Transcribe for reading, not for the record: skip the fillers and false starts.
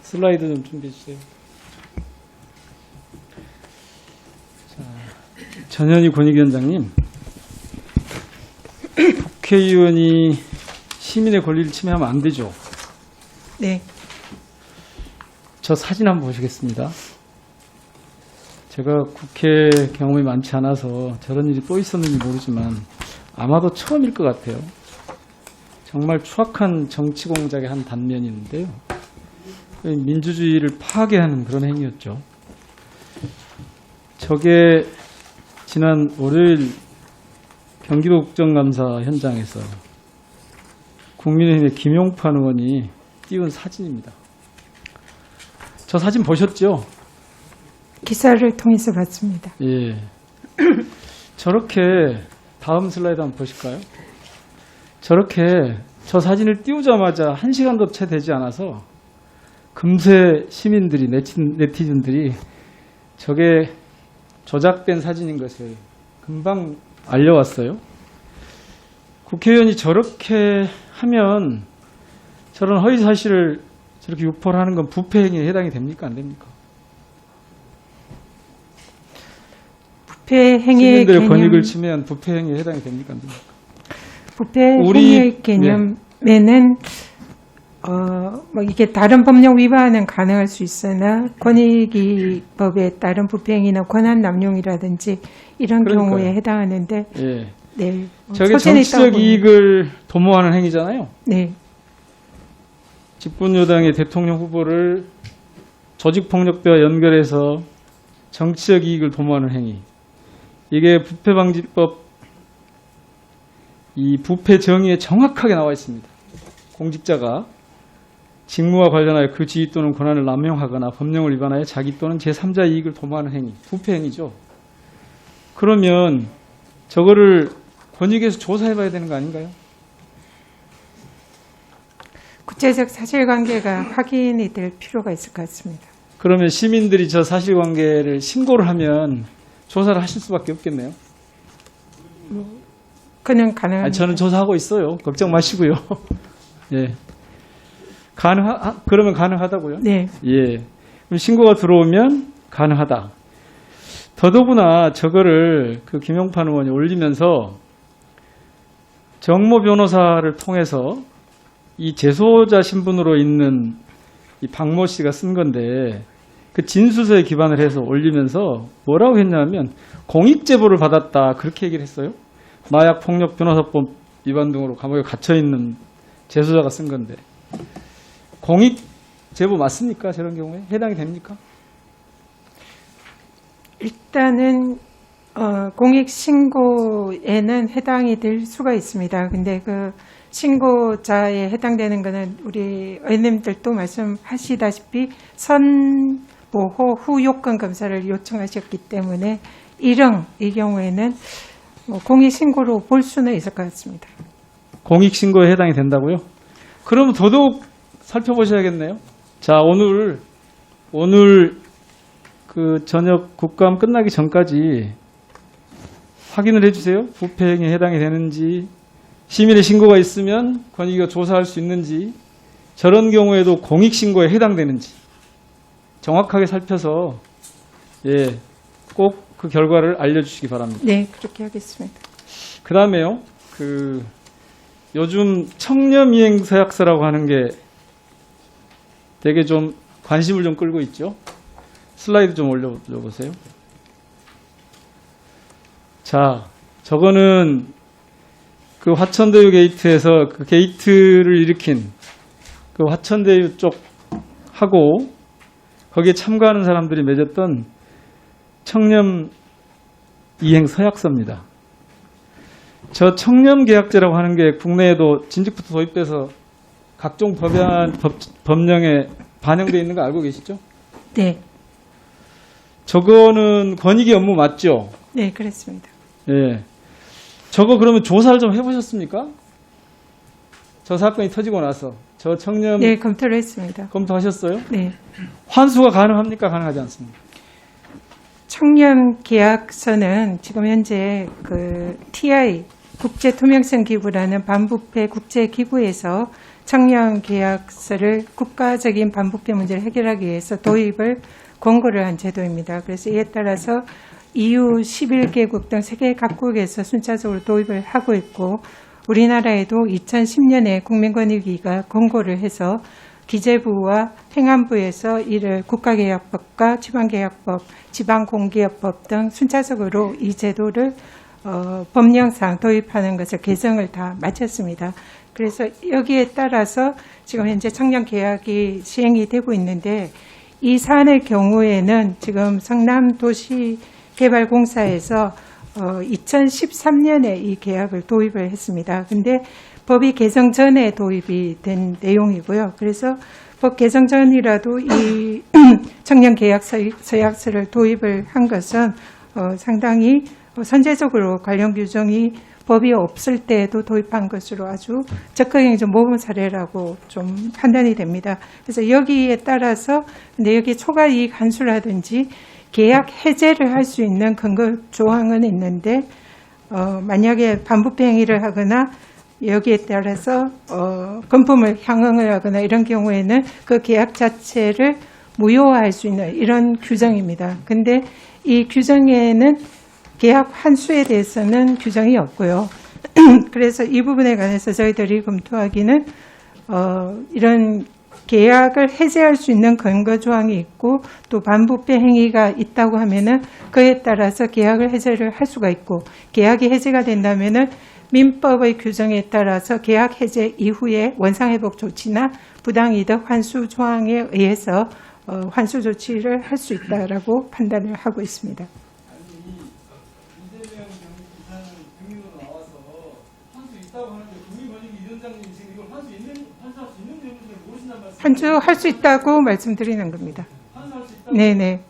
슬라이드 좀 준비해 주세요. 자, 전현희 권익위원장님, 국회의원이 시민의 권리를 침해하면 안 되죠? 네. 저 사진 한번 보시겠습니다. 제가 국회 경험이 많지 않아서 저런 일이 또 있었는지 모르지만 아마도 처음일 것 같아요. 정말 추악한 정치 공작의 한 단면인데요. 민주주의를 파괴하는 그런 행위였죠. 저게 지난 월요일 경기도 국정감사 현장에서 국민의힘의 김용판 의원이 띄운 사진입니다. 저 사진 보셨죠? 기사를 통해서 봤습니다. 예. 저렇게 다음 슬라이드 한번 보실까요? 저렇게 저 사진을 띄우자마자 1시간도 채 되지 않아서 금세 시민들이 네티즌들이 저게 조작된 사진인 것을 금방 알려왔어요. 국회의원이 저렇게 하면 저런 허위 사실을 저렇게 유포를 하는 건 부패 행위에 해당이 됩니까? 안 됩니까? 부패 행위의 시민들의 개념, 권익을 침해한 부패 행위에 해당이 됩니까? 안 됩니까? 부패 행위의 개념에는 뭐 이게 다른 법령 위반은 가능할 수 있으나 권익위법에 따른 부패 행위나 권한 남용이라든지 이런 그러니까요. 경우에 해당하는데, 예. 네. 저게 소진에 정치적 있다고 이익을 도모하는 행위잖아요. 네. 집권여당의 대통령 후보를 조직폭력배와 연결해서 정치적 이익을 도모하는 행위. 이게 부패방지법 이 부패 정의에 정확하게 나와 있습니다. 공직자가 직무와 관련하여 그 지위 또는 권한을 남용하거나 법령을 위반하여 자기 또는 제3자 이익을 도모하는 행위. 부패 행위죠. 그러면 저거를 권익위에서 조사해봐야 되는 거 아닌가요? 구체적 사실관계가 확인이 될 필요가 있을 것 같습니다. 그러면 시민들이 저 사실관계를 신고를 하면 조사를 하실 수밖에 없겠네요. 그는 가능합니다. 아니, 저는 조사하고 있어요. 걱정 마시고요. 예. 그러면 가능하다고요? 네. 예. 그럼 신고가 들어오면 가능하다. 더더구나 저거를 그 김용판 의원이 올리면서 정모 변호사를 통해서 이 재소자 신분으로 있는 이 박모 씨가 쓴 건데 그 진술서에 기반을 해서 올리면서 뭐라고 했냐면 공익제보를 받았다 그렇게 얘기를 했어요. 마약폭력변호사법 위반 등으로 감옥에 갇혀있는 재소자가 쓴 건데 공익제보 맞습니까? 저런 경우에 해당이 됩니까? 일단은 공익신고에는 해당이 될 수가 있습니다. 근데 그 신고자에 해당되는 것은 우리 의원님들도 말씀하시다시피 선보호 후 요건 검사를 요청하셨기 때문에 이 경우에는 뭐 공익신고로 볼 수는 있을 것 같습니다. 공익신고에 해당이 된다고요? 그러면 더더욱 살펴보셔야겠네요. 자, 오늘 그 저녁 국감 끝나기 전까지 확인을 해주세요. 부패행위에 해당이 되는지, 시민의 신고가 있으면 권익위가 조사할 수 있는지, 저런 경우에도 공익신고에 해당되는지 정확하게 살펴서 예, 꼭 그 결과를 알려주시기 바랍니다. 네, 그렇게 하겠습니다. 그 다음에요, 요즘 청렴이행 서약서라고 하는 게 되게 좀 관심을 좀 끌고 있죠. 슬라이드 좀 올려보세요. 자, 저거는 그 화천대유 게이트에서 그 게이트를 일으킨 그 화천대유 쪽하고 거기에 참가하는 사람들이 맺었던 청렴 이행 서약서입니다. 저 청렴계약제라고 하는 게 국내에도 진즉부터 도입돼서 각종 법령에 반영되어 있는 거 알고 계시죠? 네. 저거는 권익위 업무 맞죠? 네, 그렇습니다. 예. 저거 그러면 조사를 좀 해보셨습니까? 저 사건이 터지고 나서 저 청렴 네, 검토를 했습니다. 검토하셨어요? 네. 환수가 가능합니까? 가능하지 않습니까? 청렴 계약서는 지금 현재 그 TI 국제투명성 기구라는 반부패 국제 기구에서 청년 계약서를 국가적인 반부패 문제를 해결하기 위해서 도입을 권고를 한 제도입니다. 그래서 이에 따라서 EU 11개국 등 세계 각국에서 순차적으로 도입을 하고 있고 우리나라에도 2010년에 국민권익위가 권고를 해서 기재부와 행안부에서 이를 국가계약법과 지방계약법, 지방공기업법 등 순차적으로 이 제도를 법령상 도입하는 것을 개정을 다 마쳤습니다. 그래서 여기에 따라서 지금 현재 청년계약이 시행이 되고 있는데 이 사안의 경우에는 지금 성남도시개발공사에서 2013년에 이 계약을 도입을 했습니다. 근데 법이 개정 전에 도입이 된 내용이고요. 그래서 법 개정 전이라도 이 청년계약서약서를 도입을 한 것은 상당히 선제적으로 관련 규정이 법이 없을 때에도 도입한 것으로 아주 적극적인 모범 사례라고 좀 판단이 됩니다. 그래서 여기에 따라서 근데 여기 초과이익 환수라든지 계약 해제를 할 수 있는 근거 조항은 있는데 만약에 반부패 행위를 하거나 여기에 따라서 금품을 향응을 하거나 이런 경우에는 그 계약 자체를 무효화할 수 있는 이런 규정입니다. 근데 이 규정에는 계약 환수에 대해서는 규정이 없고요. 그래서 이 부분에 관해서 저희들이 검토하기는 이런 계약을 해제할 수 있는 근거 조항이 있고 또 반부패 행위가 있다고 하면은 그에 따라서 계약을 해제를 할 수가 있고 계약이 해제가 된다면은 민법의 규정에 따라서 계약 해제 이후에 원상회복 조치나 부당이득 환수 조항에 의해서 환수 조치를 할 수 있다라고 판단을 하고 있습니다. 이재명 기사는 국민으로 나와서 환수 있다고 하는데 국민권익위원장님 지금 이걸 환수할 수 있는 내용을 모르신단 말씀. 환수할 수 있다고 말씀드리는 겁니다. 환수할 수 있다고. 네네.